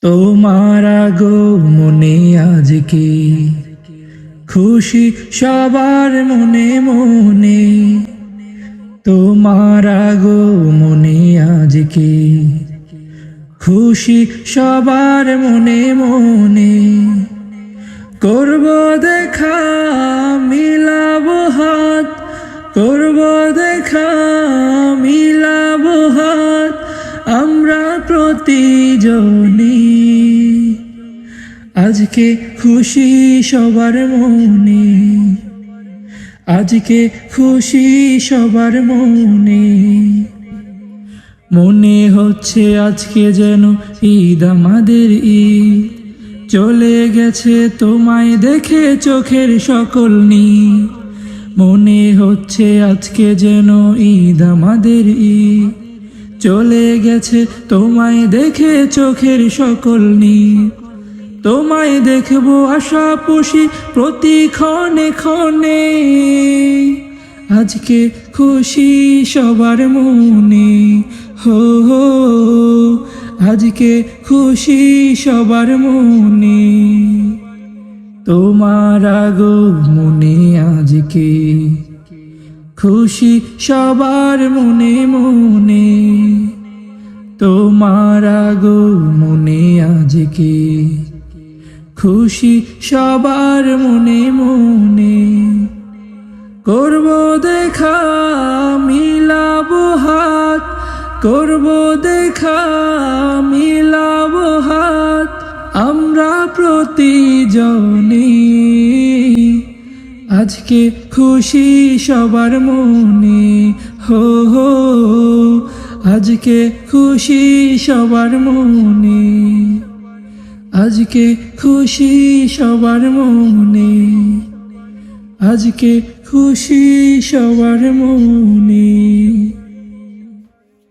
তোমার আগমনে আজকে খুশি সবার মনে মনে। তোমার আগমনে আজকে খুশি সবার মনে মনে। করব দেখা মিলাবো হাত, করব দেখা মিলাবো হাত আমরা প্রতিজনে। আজকে খুশি সবার মনে, আজকে খুশি সবার মনে। মনে হচ্ছে আজকে যেন ঈদ আমাদের ঈদ, চলে গেছে তোমায় দেখে চোখের সকল নীর। মনে হচ্ছে আজকে যেন ঈদ আমাদের ঈদ, চলে গেছে তোমায় দেখে চোখের সকল নীর। তোমায় দেখবো আশা পুষি প্রতি ক্ষণে ক্ষণে। আজকে খুশি সবার মনে, হো হো আজকে খুশি সবার মনে। তোমার আগমনে আজকে খুশি সবার মনে মনে। তোমার আগমনে আজকে খুশি সবার মনে মনে। করব দেখা মিলাবো হাত, করব দেখা মিলাবো হাত আমরা প্রতিজনে। আজকে খুশি সবার মনে, হো হো আজকে খুশি সবার মনে। আজকে খুশি সবার মনে, আজকে খুশি সবার মনে।